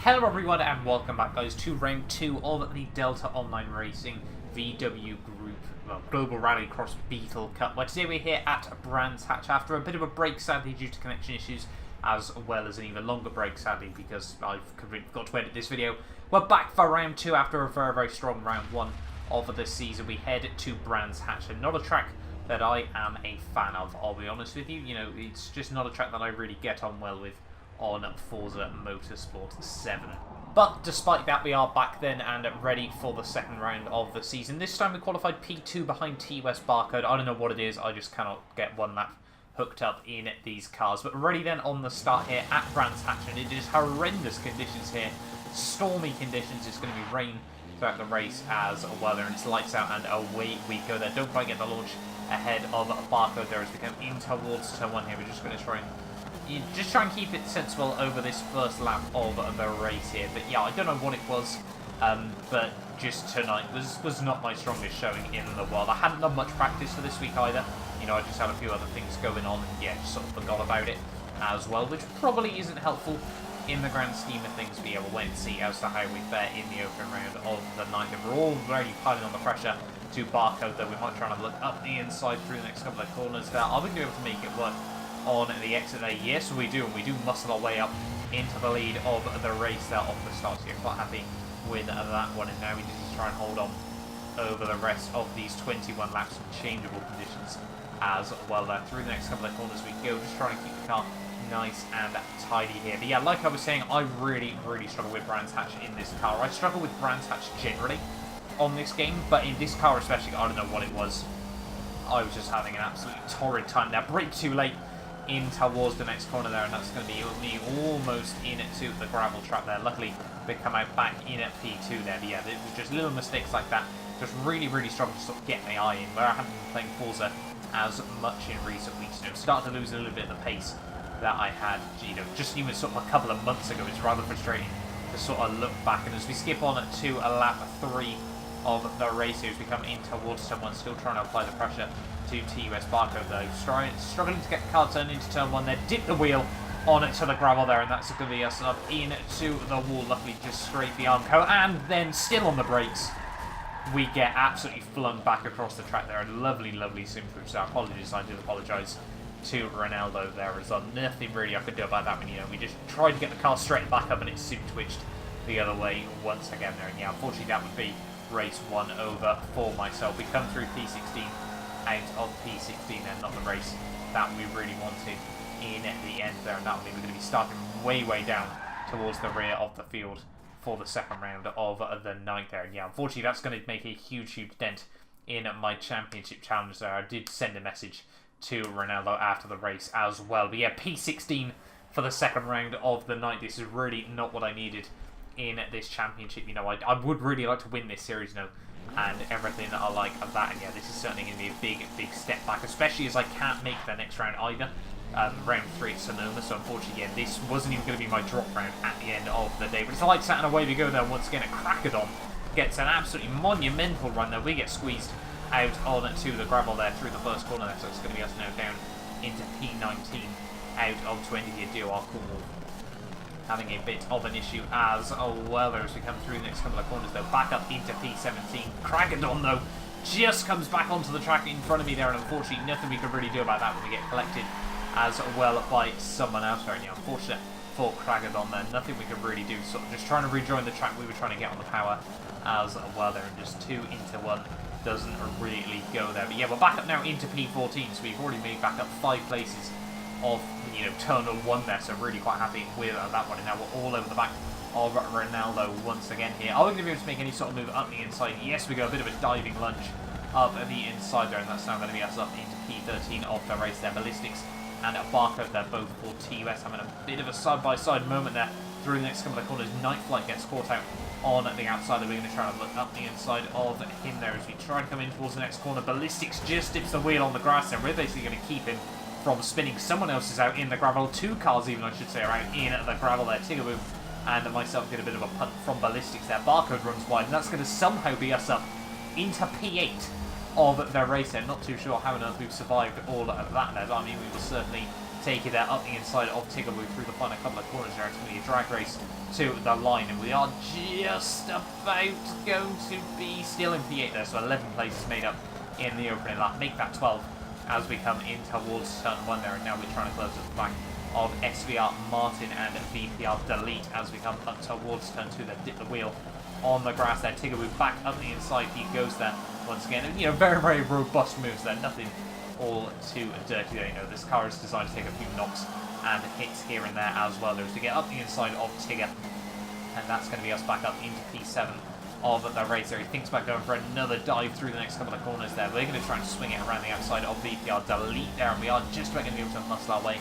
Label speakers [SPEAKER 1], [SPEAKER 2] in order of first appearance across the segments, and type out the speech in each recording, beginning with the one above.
[SPEAKER 1] Hello everyone and welcome back guys to round 2 of the Delta Online Racing VW Group Global Rallycross Beetle Cup, where today we're here at Brands Hatch after a bit of a break sadly due to connection issues, as well as an even longer break sadly because I've completely forgot to edit this video. We're back for round 2 after a very strong round 1 of the season. We head to Brands Hatch, and not a track that I am a fan of, I'll be honest with you. You know, it's just not a track that I really get on well with on Forza Motorsport 7. But despite that, we are back then and ready for the second round of the season. This time we qualified P2 behind T-West Barcode. I don't know what it is, I just cannot get one lap hooked up in these cars. But ready then on the start here at Brands Hatch, and it is horrendous conditions here. Stormy conditions, it's going to be rain throughout the race as well there, and it's lights out and away we go there. Don't quite get the launch ahead of Barcode there as we come in towards turn 1 here. We're just going to try and keep it sensible over this first lap of the race here. But yeah, I don't know what it was, but just tonight was not my strongest showing in the world. I hadn't done much practice for this week either. You know, I just had a few other things going on, and yeah, just sort of forgot about it as well, which probably isn't helpful in the grand scheme of things. But yeah, we'll wait and see as to how we fare in the open round of the night. We're already piling on the pressure to Barcode, though. We might try and look up the inside through the next couple of corners there. Are we going to be able to make it work on the exit there? Yes, we do, and we do muscle our way up into the lead of the race there off the start. So you're quite happy with that one, and now we just need to try and hold on over the rest of these 21 laps in changeable conditions as well there. Through the next couple of corners we go, just trying to keep the car nice and tidy here. But yeah, like I was saying, I really struggle with Brands Hatch in this car. I struggle with Brands Hatch generally on this game, but in this car especially, I don't know what it was. I was just having an absolutely torrid time there. Brake too late in towards the next corner there, and that's going to be me almost into the gravel trap there. Luckily, we come out back in at P2 there. But yeah, it was just little mistakes like that. Just really struggled to sort of get my eye in, where I haven't been playing Forza as much in recent weeks. You know, started to lose a little bit of the pace that I had, you know, just even sort of a couple of months ago. It's rather frustrating to sort of look back. And as we skip on to a lap 3 of the race here, as we come in towards someone, still trying to apply the pressure to T-West Barcode though, struggling to get the car turned into turn 1 there, dip the wheel on it to the gravel there, and that's going to be us up into the wall. Luckily just scrape the Armco, and then still on the brakes we get absolutely flung back across the track there. A lovely synchrony. So apologies, I did apologise to Ronaldo there as well. Nothing really I could do about that one. You know, we just tried to get the car straight back up and it soon twitched the other way once again there, and yeah, unfortunately that would be race 1 over for myself. We come through P16 out of P16 and not the race that we really wanted in the end there, and that will mean we're going to be starting way down towards the rear of the field for the second round of the night there. And yeah, unfortunately that's going to make a huge dent in my championship challenge there. I did send a message to Ronaldo after the race as well. But yeah, P16 for the second round of the night. This is really not what I needed in this championship. You know, I would really like to win this series, you know, and everything that I like of that. And yeah, this is certainly going to be a big step back, especially as I can't make the next round either. Round 3 at Sonoma, so unfortunately, yeah, this wasn't even going to be my drop round at the end of the day. But it's a lights out and away we go there once again. Crackadon gets an absolutely monumental run there. We get squeezed out onto the gravel there through the first corner there, so it's going to be us now down into P19 out of 20 here. DOR Cornwall having a bit of an issue as well there as we come through the next couple of corners though. Back up into P17. Crackadon though just comes back onto the track in front of me there, and unfortunately nothing we can really do about that when we get collected as well by someone else there. And yeah, unfortunate for Crackadon there, nothing we can really do. Sort of just trying to rejoin the track we were trying to get on the power as well there, and just 2 into 1 doesn't really go there. But yeah, we're back up now into P14, so we've already made back up 5 places of, you know, Terminal 1 there, so really quite happy with that one. And now we're all over the back of Ronaldo once again here. Are we going to be able to make any sort of move up the inside? Yes, we go a bit of a diving lunge up the inside there, and that's now going to be us up into P13 of the race there. Ballistics and Barcode there, both for TUS, having a bit of a side-by-side moment there through the next couple of corners. Night Flight gets caught out on the outside, and we're going to try to look up the inside of him there as we try to come in towards the next corner. Ballistics just dips the wheel on the grass, and we're basically going to keep him from spinning. Someone else is out in the gravel. 2 cars even, I should say, are out in the gravel there. Tiggerboom and myself get a bit of a punt from Ballistics there. Barcode runs wide, and that's going to somehow be us up into P8 of the race there. Not too sure how on earth we've survived all of that there. I mean, we were certainly take it there up the inside of Tigaboo through the final couple of corners there. It's going to be a drag race to the line, and we are just about going to be still in P8 there, so 11 places made up in the opening lap. Make that 12 as we come in towards turn 1 there, and now we're trying to close at the back of SVR Martin and VPR Delete as we come up towards turn 2 there. Dip the wheel on the grass there. Tigaboo back up the inside, he goes there once again, and very, very robust moves there, nothing all too dirty there. This car is designed to take a few knocks and hits here and there as well. There's to get up the inside of Tigger, and that's going to be us back up into P7 of the race there. He thinks about going for another dive through the next couple of corners there. We're going to try and swing it around the outside of VPR Delete there, and we are just about going to be able to muscle our way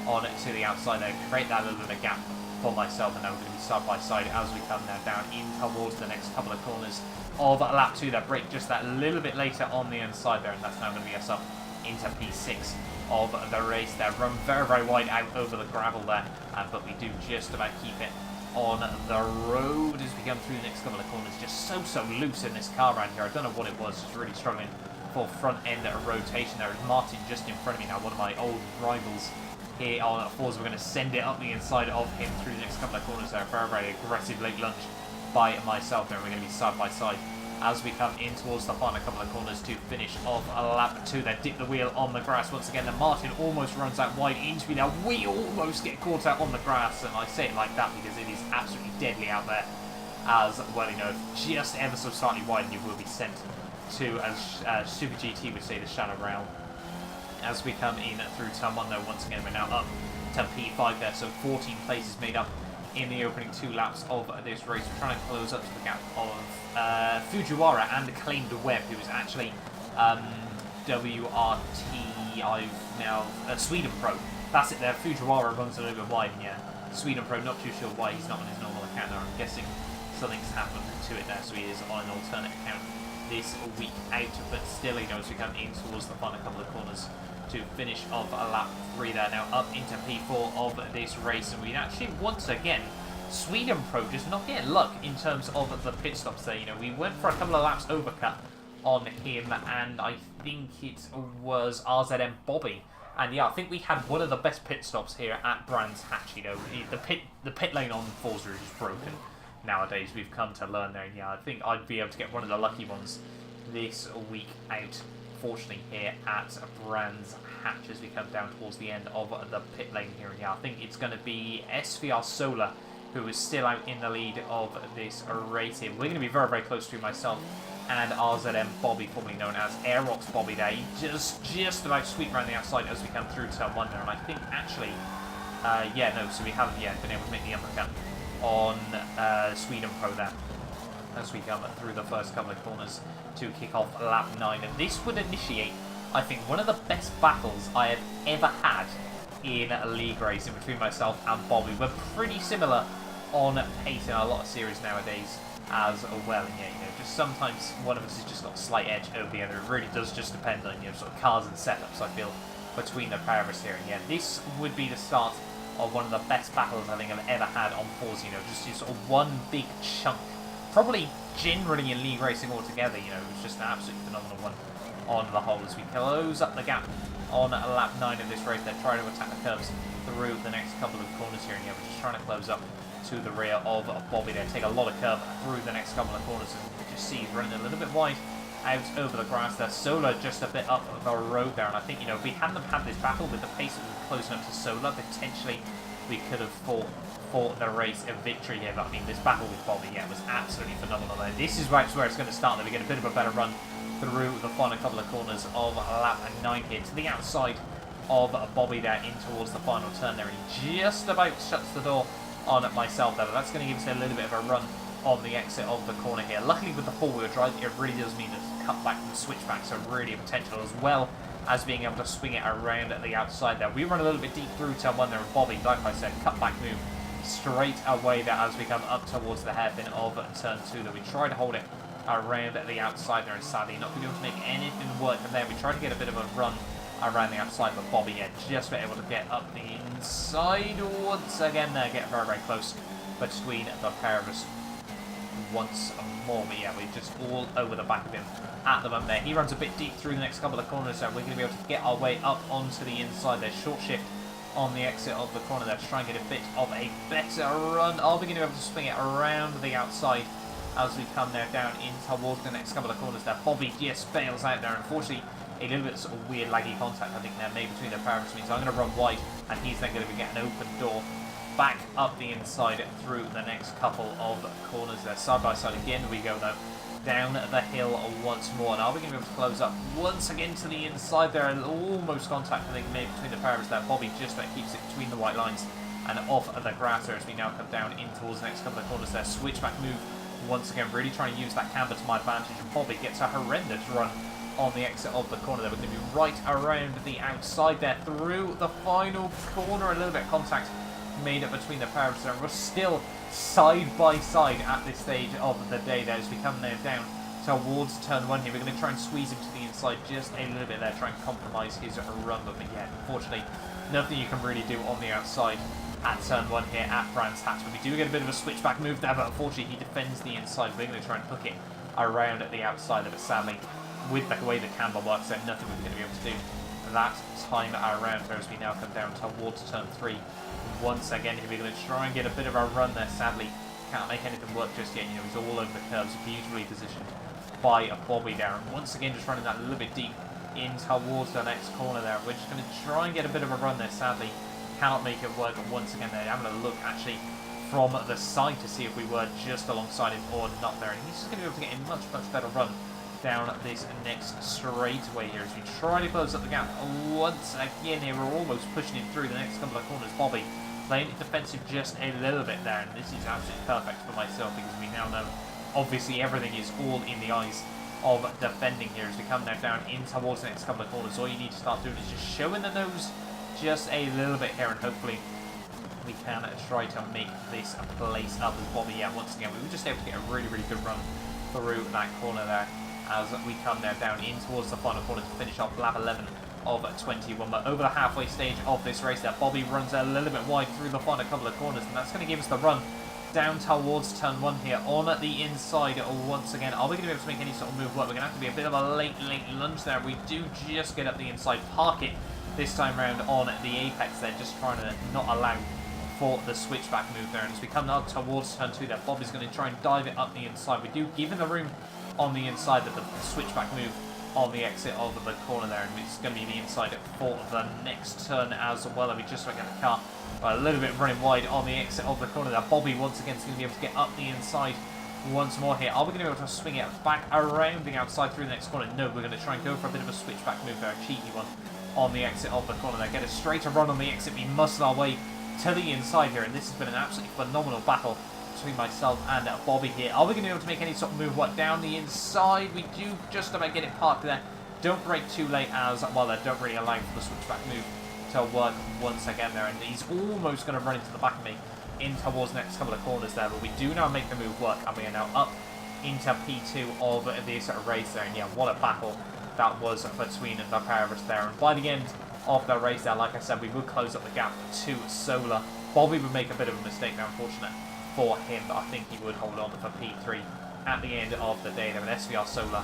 [SPEAKER 1] on to the outside there, create that little bit of a gap for myself, and now we're going to be side by side as we come now down in towards the next couple of corners of lap 2. That break just that little bit later on the inside there, and that's now going to be us up into P6 of the race there. Run very, very wide out over the gravel there, but we do just about keep it on the road as we come through the next couple of corners. Just so loose in this car around here. I don't know what it was, just really struggling for front end rotation there. Is Martin just in front of me now, one of my old rivals here on Forza. We're going to send it up the inside of him through the next couple of corners there. Very, very aggressive late lunge by myself there. We're going to be side by side as we come in towards the final couple of corners to finish off lap 2 there. Dip the wheel on the grass once again. Then Martin almost runs out wide into me. Now we almost get caught out on the grass, and I say it like that because it is absolutely deadly out there as well. If just ever so slightly wide, you will be sent to, as Super GT would say, the shallow rail. As we come in through turn 1 though, once again we're now up to P5 there, so 14 places made up in the opening 2 laps of this race. We're trying to close up to the gap of Fujiwara and acclaimed Webb, who is actually WRT, I've now, Sweden Pro. That's it there. Fujiwara runs a little bit wide, and yeah, Sweden Pro, not too sure why he's not on his normal account there. I'm guessing something's happened to it there, so he is on an alternate account this week out, but still, as we come in towards the final couple of corners to finish off lap 3 there. Now up into P4 of this race, and we actually once again Sweden Pro just not getting luck in terms of the pit stops there. We went for a couple of laps overcut on him, and I think it was RZM Bobby, and yeah, I think we had one of the best pit stops here at Brands Hatch. The pit lane on Forza is just broken nowadays. We've come to learn there, and yeah, I think I'd be able to get one of the lucky ones this week out, fortunately, here at Brands Hatch as we come down towards the end of the pit lane here. And yeah, I think it's going to be SVR Solar who is still out in the lead of this race here. We're going to be very, very close to myself and RZM Bobby, formerly known as Aerox Bobby there. He just about sweep around the outside as we come through turn 1 there, and I think actually, so we haven't yet been able to make the uppercut on Sweden Pro there as we come through the first couple of corners to kick off lap 9. And this would initiate, I think, one of the best battles I have ever had in a league racing between myself and Bobby. We're pretty similar on pace in a lot of series nowadays as well. And yeah, just sometimes one of us has just got a slight edge over the other. It really does just depend on sort of cars and setups, I feel, between the pair of us here. And yeah, this would be the start of one of the best battles I think I've ever had on Forza. Just sort of one big chunk. Probably generally in league racing altogether, it was just an absolutely phenomenal one on the whole as we close up the gap on lap 9 of this race. They're trying to attack the curves through the next couple of corners here, and yeah, we're just trying to close up to the rear of Bobby there. Take a lot of curve through the next couple of corners, and you just see he's running a little bit wide out over the grass there. Solar just a bit up the road there, and I think, if we hadn't have had this battle with the pace that was close enough to Solar, potentially we could have fought the race a victory here. But I mean, this battle with Bobby, yeah, was absolutely phenomenal there. This is where it's going to start there. We get a bit of a better run through the final couple of corners of lap 9 here to the outside of Bobby there in towards the final turn there, and he just about shuts the door on myself there. But that's going to give us a little bit of a run on the exit of the corner here. Luckily with the four-wheel drive, it really does mean to cut back and switch back, so really a potential, as well as being able to swing it around at the outside there. We run a little bit deep through turn 1 there, and Bobby, like I said, cut back move straight away there as we come up towards the hairpin of turn 2 that we try to hold it around the outside there, and sadly not being able to make anything work from there. We try to get a bit of a run around the outside, but Bobby, yeah, just been able to get up the inside once again there, get very, very close between the pair of us once more. But yeah, we're just all over the back of him at the moment there. He runs a bit deep through the next couple of corners, so we're going to be able to get our way up onto the inside there. Short shift on the exit of the corner there to try and get a bit of a better run. Are we going to be able to swing it around the outside as we come now down in towards the next couple of corners there? Bobby just bails out there. Unfortunately, a little bit sort of weird laggy contact I think there made between their power means I'm going to run wide, and he's then going to be getting an open door back up the inside through the next couple of corners there. Side by side again we go though, down the hill once more. And are we going to be able to close up once again to the inside there? Almost contact I think made between the powers there. Bobby just about keeps it between the white lines and off the grass there as we now come down in towards the next couple of corners there. Switchback move once again, really trying to use that camber to my advantage, and Bobby gets a horrendous run on the exit of the corner there. We're going to be right around the outside there through the final corner. A little bit of contact made up between the powers there, and we're still side by side at this stage of the day there as we come now down towards turn 1 here. We're going to try and squeeze him to the inside just a little bit there, try and compromise his run, but yeah, unfortunately nothing you can really do on the outside at turn 1 here at Brands Hatch. But we do get a bit of a switchback move there, but unfortunately he defends the inside. We're going to try and hook it around at the outside of it. Sadly, with the way the camber works, there's nothing we're going to be able to do that time around there as we now come down towards turn 3 once again. Here we're going to try and get a bit of a run there. Sadly, can't make anything work just yet. You know, he's all over the curves, beautifully positioned by a Bobby there. And once again, just running that a little bit deep in towards the next corner there. We're just going to try and get a bit of a run there. Sadly, cannot make it work once again there. Having a look actually from the side to see if we were just alongside him or not there. And he's just going to be able to get a much better run down this next straightaway here as we try to close up the gap once again here. We're almost pushing him through the next couple of corners. Bobby playing it defensive just a little bit there, and this is absolutely perfect for myself because we now know obviously everything is all in the eyes of defending here as we come now down in towards the next couple of corners. All you need to start doing is just showing the nose just a little bit here, and hopefully we can try to make this place up as Bobby. Yeah, once again we were just able to get a really good run through that corner there as we come now down in towards the final corner to finish off lap 11 of 21. But over the halfway stage of this race there, Bobby runs a little bit wide through the final couple of corners, and that's going to give us the run down towards turn 1 here on the inside once again. Are we going to be able to make any sort of move work? We're going to have to be a bit of a late lunge there. We do just get up the inside, park it this time round on the apex there, just trying to not allow for the switchback move there. And as we come now towards turn 2 there, Bobby's going to try and dive it up the inside. We do give him the room on the inside of the switchback move on the exit of the corner there, and it's going to be the inside for the next turn as well. And we just get the car a little bit running wide on the exit of the corner there. Bobby once again is going to be able to get up the inside once more here. Are we going to be able to swing it back around the outside through the next corner? No, we're going to try and go for a bit of a switchback move there, a cheeky one on the exit of the corner there. Get a straighter run on the exit. We muscle our way to the inside here, and this has been an absolutely phenomenal battle between myself and Bobby here. Are we going to be able to make any sort of move work down the inside? We do just about get it parked there. Don't break too late as well there. Don't really allow for the switchback move to work once again there. And he's almost going to run into the back of me in towards the next couple of corners there. But we do now make the move work, and we are now up into P2 of this race there. And yeah, what a battle that was between the pair of us there. And by the end of the race there, like I said, we would close up the gap to Solar. Bobby would make a bit of a mistake there, unfortunate for him, but I think he would hold on for P3 at the end of the day there. With SVR Solar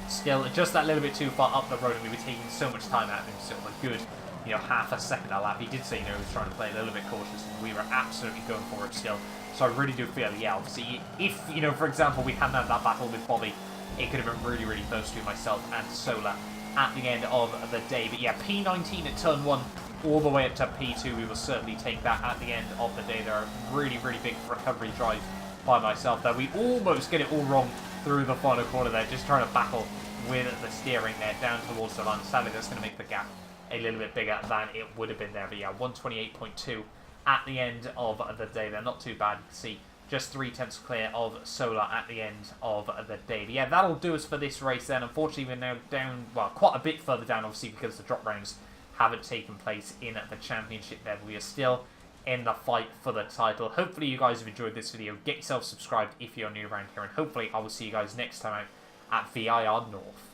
[SPEAKER 1] still just that little bit too far up the road, and we were taking so much time out of him, sort of a good, you know, half a second a lap. He did say, you know, he was trying to play a little bit cautious, and we were absolutely going for it still. So I really do feel, yeah, obviously, if, you know, for example, we hadn't had that battle with Bobby, it could have been really close to myself and Solar at the end of the day. But yeah, P19 at turn 1 all the way up to P2, we will certainly take that at the end of the day. There are really big recovery drive by myself there. We almost get it all wrong through the final corner there, just trying to battle with the steering there down towards the line. Sadly, that's going to make the gap a little bit bigger than it would have been there. But yeah, 128.2 at the end of the day there. Not too bad. You can see just 3/10 clear of Solar at the end of the day. But yeah, that'll do us for this race then. Unfortunately, we're now down, well, quite a bit further down, obviously, because the drop rounds haven't taken place in the championship there. But we are still in the fight for the title. Hopefully you guys have enjoyed this video. Get yourself subscribed if you're new around here, and hopefully I will see you guys next time out at VIR North.